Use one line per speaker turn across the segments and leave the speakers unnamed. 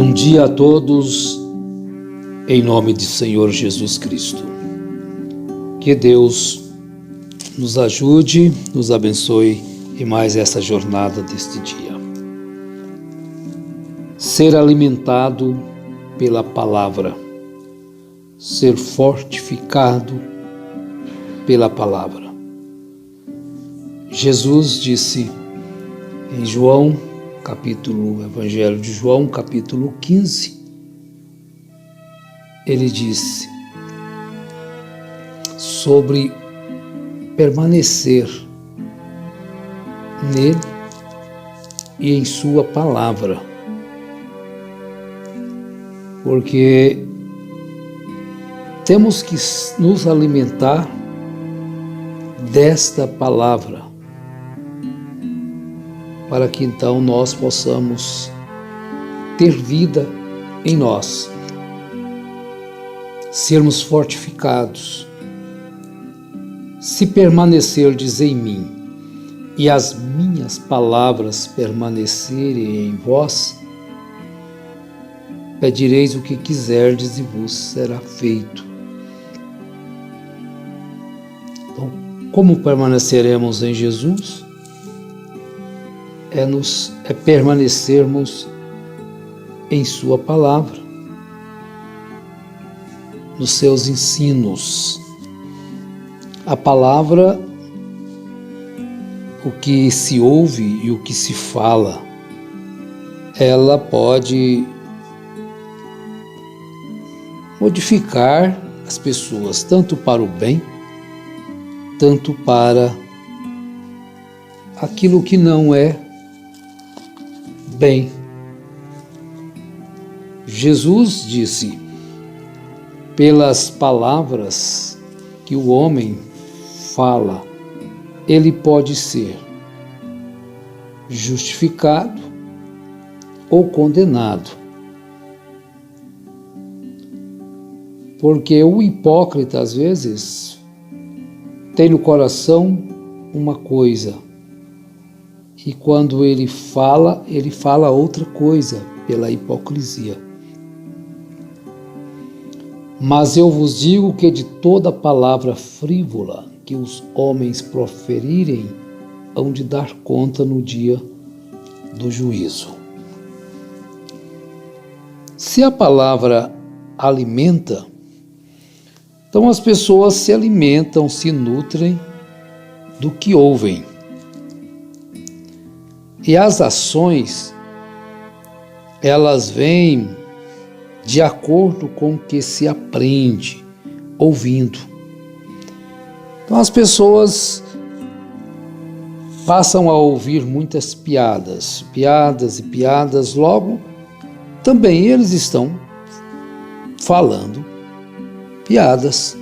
Bom dia a todos, em nome de Senhor Jesus Cristo. Que Deus nos ajude, nos abençoe em mais essa jornada deste dia. Ser alimentado pela palavra, ser fortificado pela palavra. Jesus disse em Evangelho de João, capítulo 15, ele disse sobre permanecer nele e em sua palavra, porque temos que nos alimentar desta palavra, para que então nós possamos ter vida em nós, sermos fortificados. Se permanecerdes em mim e as minhas palavras permanecerem em vós, pedireis o que quiserdes e vos será feito. Então, como permaneceremos em Jesus? É permanecermos em sua palavra, nos seus ensinos. A palavra, o que se ouve e o que se fala, ela pode modificar as pessoas, tanto para o bem, tanto para aquilo que não é bem. Jesus disse: pelas palavras que o homem fala, ele pode ser justificado ou condenado. Porque o hipócrita, às vezes, tem no coração uma coisa, e quando ele fala outra coisa, pela hipocrisia. Mas eu vos digo que de toda palavra frívola que os homens proferirem, hão de dar conta no dia do juízo. Se a palavra alimenta, então as pessoas se alimentam, se nutrem do que ouvem. E as ações, elas vêm de acordo com o que se aprende, ouvindo. Então as pessoas passam a ouvir muitas piadas, logo também eles estão falando piadas.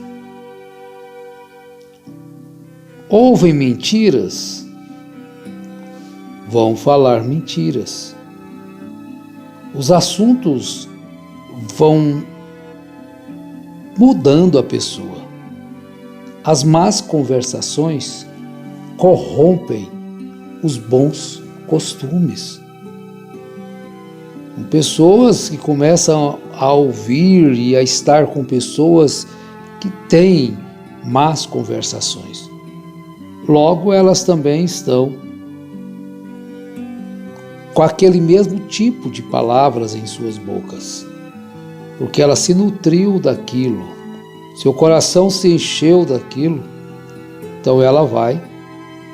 Ouvem mentiras, vão falar mentiras. Os assuntos vão mudando a pessoa. As más conversações corrompem os bons costumes. Pessoas que começam a ouvir e a estar com pessoas que têm más conversações, logo elas também estão com aquele mesmo tipo de palavras em suas bocas, porque ela se nutriu daquilo, seu coração se encheu daquilo, então ela vai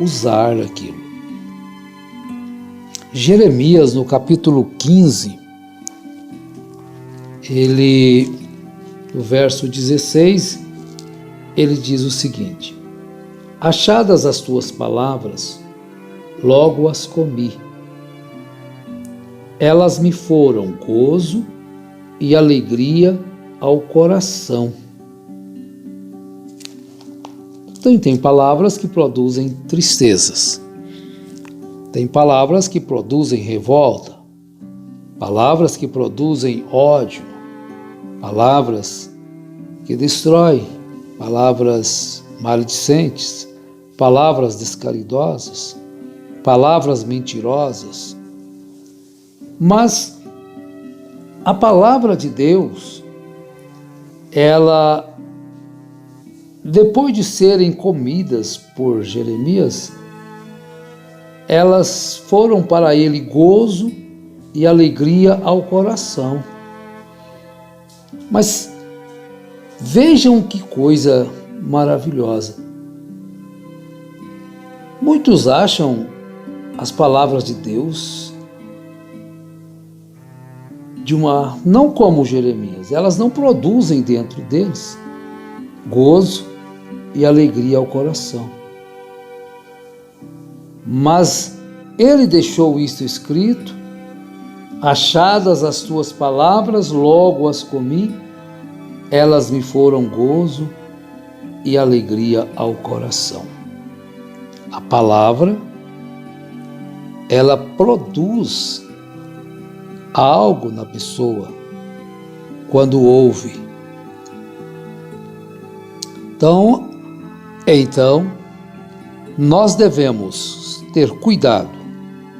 usar aquilo. Jeremias, no capítulo 15, no verso 16, ele diz o seguinte: achadas as tuas palavras, logo as comi. Elas me foram gozo e alegria ao coração. Então, tem palavras que produzem tristezas. Tem palavras que produzem revolta. Palavras que produzem ódio. Palavras que destroem. Palavras maledicentes. Palavras descaridosas. Palavras mentirosas. Mas A palavra de Deus, ela, depois de serem comidas por Jeremias, elas foram para ele gozo e alegria ao coração. Mas vejam que coisa maravilhosa. Muitos acham as palavras de Deus não como Jeremias, elas não produzem dentro deles gozo e alegria ao coração. Mas ele deixou isto escrito: achadas as tuas palavras, logo as comi, elas me foram gozo e alegria ao coração. A palavra, ela produz algo na pessoa quando ouve. Então, nós devemos ter cuidado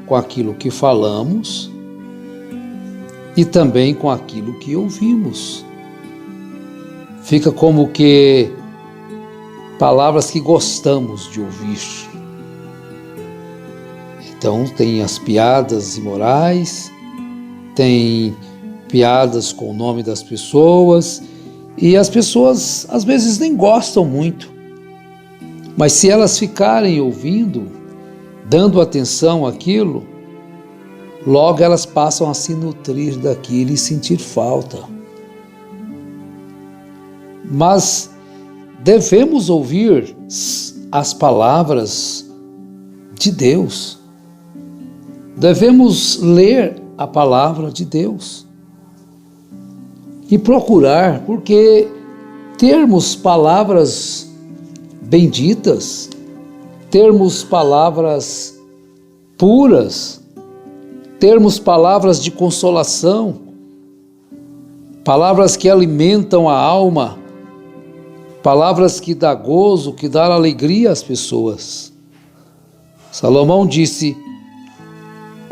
com aquilo que falamos e também com aquilo que ouvimos. Fica como que palavras que gostamos de ouvir. Então, tem as piadas imorais, tem piadas com o nome das pessoas, e as pessoas às vezes nem gostam muito. Mas se elas ficarem ouvindo, dando atenção àquilo, logo elas passam a se nutrir daquilo e sentir falta. Mas devemos ouvir as palavras de Deus. Devemos ler a palavra de Deus e procurar, porque termos palavras benditas, termos palavras puras, termos palavras de consolação, palavras que alimentam a alma, palavras que dão gozo, que dão alegria às pessoas. Salomão disse: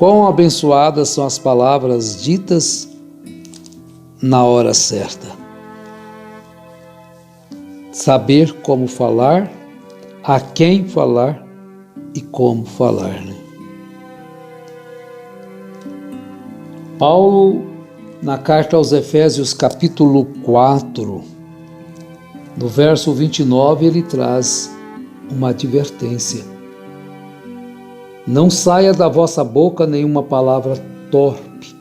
quão abençoadas são as palavras ditas na hora certa. Saber como falar, a quem falar e como falar. Paulo, na carta aos Efésios, capítulo 4, no verso 29, ele traz uma advertência. Não saia da vossa boca nenhuma palavra torpe,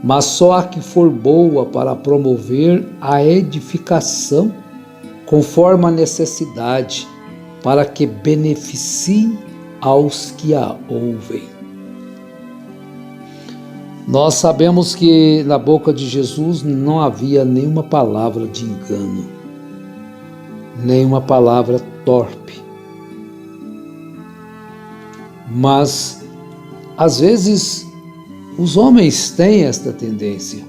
mas só a que for boa para promover a edificação, conforme a necessidade, para que beneficie aos que a ouvem. Nós sabemos que na boca de Jesus não havia nenhuma palavra de engano, nenhuma palavra torpe. Mas, às vezes, os homens têm esta tendência.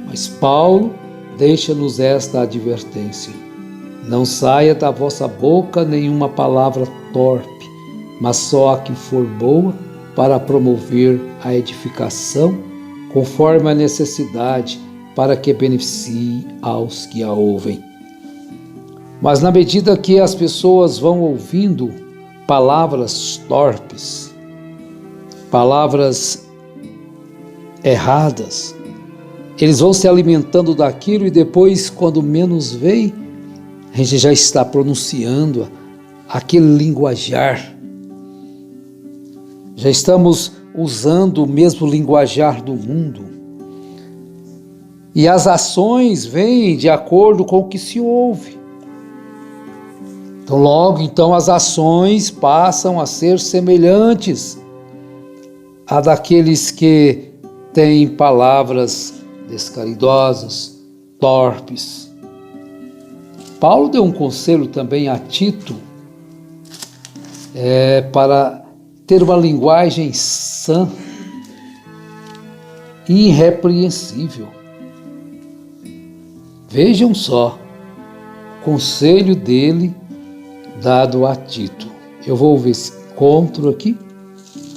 Mas Paulo deixa-nos esta advertência: não saia da vossa boca nenhuma palavra torpe, mas só a que for boa para promover a edificação, conforme a necessidade, para que beneficie aos que a ouvem. Mas na medida que as pessoas vão ouvindo palavras torpes, palavras erradas, eles vão se alimentando daquilo e depois, quando menos vê, a gente já está pronunciando aquele linguajar. Já estamos usando o mesmo linguajar do mundo. E as ações vêm de acordo com o que se ouve. Então, logo, as ações passam a ser semelhantes a daqueles que têm palavras descaridosas, torpes. Paulo deu um conselho também a Tito para ter uma linguagem sã e irrepreensível. Vejam só o conselho dele dado a Tito. Eu vou ver se encontro aqui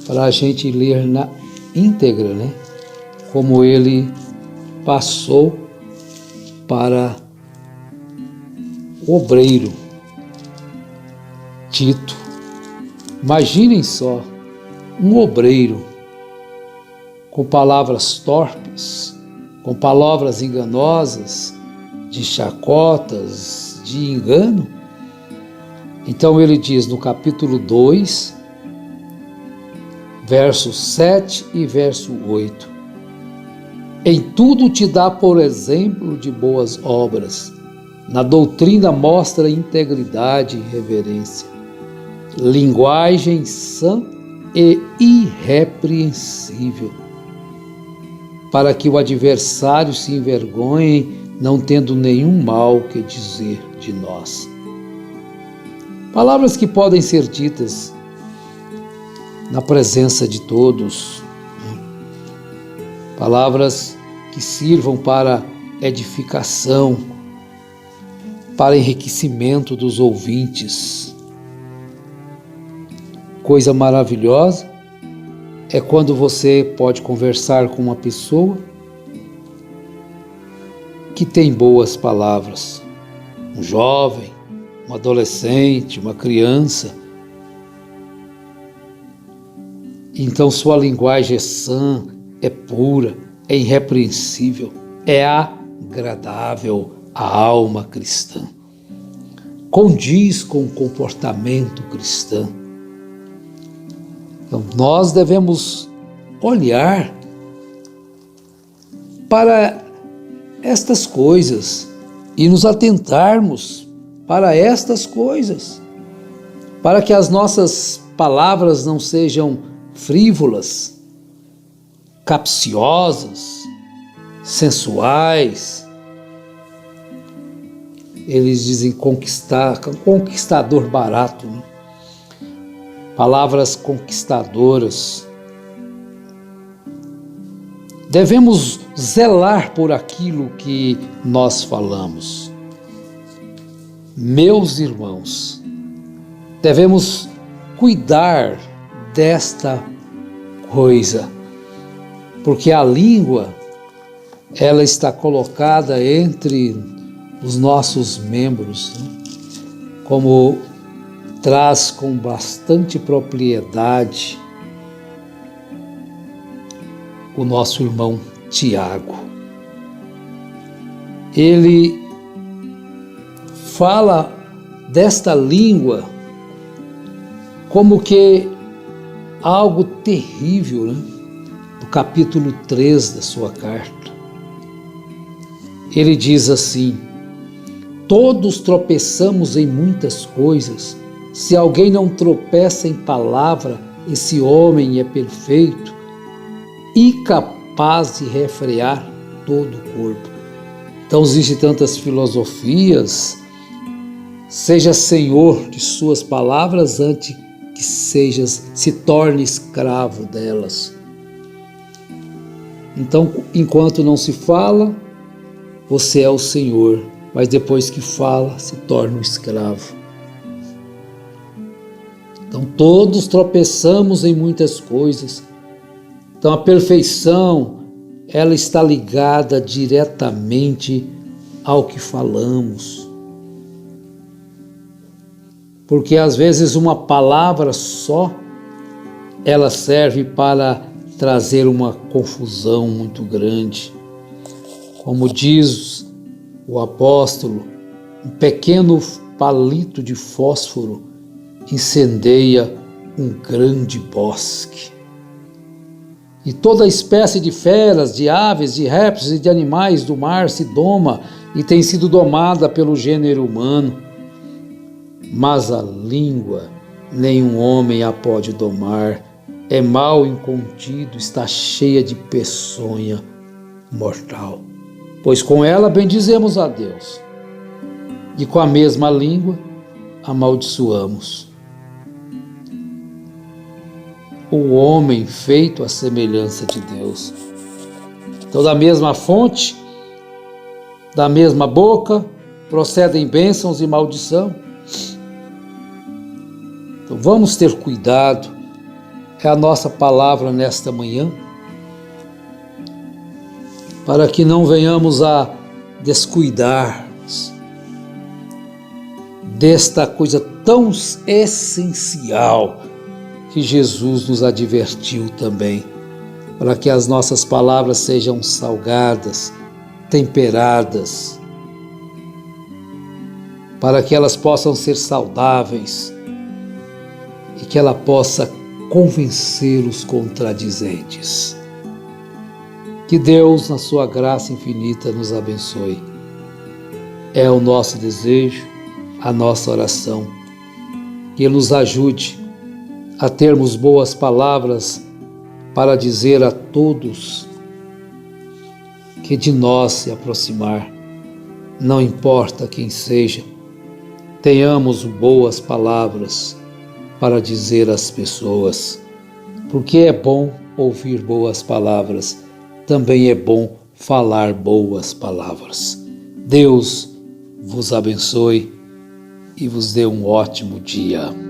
para a gente ler na íntegra, como ele passou para o obreiro Tito. Imaginem só, um obreiro com palavras torpes, com palavras enganosas, de chacotas, de engano. Então ele diz no capítulo 2, verso 7 e verso 8: em tudo te dá por exemplo de boas obras, na doutrina mostra integridade e reverência, linguagem sã e irrepreensível, para que o adversário se envergonhe, não tendo nenhum mal que dizer de nós. Palavras que podem ser ditas na presença de todos, palavras que sirvam para edificação, para enriquecimento dos ouvintes. Coisa maravilhosa é quando você pode conversar com uma pessoa que tem boas palavras, um jovem, um adolescente, uma criança. Então sua linguagem é sã, é pura, é irrepreensível, é agradável à alma cristã, condiz com o comportamento cristão. Então nós devemos olhar para estas coisas e nos atentarmos para estas coisas, para que as nossas palavras não sejam frívolas, capciosas, sensuais. Eles dizem conquistador barato, né? Palavras conquistadoras. Devemos zelar por aquilo que nós falamos. Meus irmãos, devemos cuidar desta coisa, porque a língua, ela está colocada entre os nossos membros, né? Como traz com bastante propriedade o nosso irmão Tiago. Ele fala desta língua como que algo terrível, né? No capítulo 3 da sua carta. Ele diz assim: todos tropeçamos em muitas coisas. Se alguém não tropeça em palavra, esse homem é perfeito e capaz de refrear todo o corpo. Então existem tantas filosofias. Seja senhor de suas palavras antes que se torne escravo delas. Então, enquanto não se fala, você é o senhor, mas depois que fala, se torna um escravo. Então todos tropeçamos em muitas coisas. Então a perfeição, ela está ligada diretamente ao que falamos. Porque às vezes uma palavra só, ela serve para trazer uma confusão muito grande. Como diz o apóstolo, um pequeno palito de fósforo incendeia um grande bosque. E toda espécie de feras, de aves, de répteis e de animais do mar se doma e tem sido domada pelo gênero humano. Mas a língua nenhum homem a pode domar, é mal incontido, está cheia de peçonha mortal. Pois com ela bendizemos a Deus, e com a mesma língua amaldiçoamos o homem feito à semelhança de Deus. Então, da mesma fonte, da mesma boca, procedem bênçãos e maldição. Então, vamos ter cuidado. É a nossa palavra nesta manhã. para que não venhamos a descuidar desta coisa tão essencial que Jesus nos advertiu também, para que as nossas palavras sejam salgadas, temperadas, para que elas possam ser saudáveis e que ela possa convencer os contradizentes. Que Deus, na sua graça infinita, nos abençoe. É o nosso desejo, a nossa oração, que Ele nos ajude a termos boas palavras para dizer a todos que de nós se aproximar, não importa quem seja, tenhamos boas palavras para dizer às pessoas, porque é bom ouvir boas palavras, também é bom falar boas palavras. Deus vos abençoe e vos dê um ótimo dia.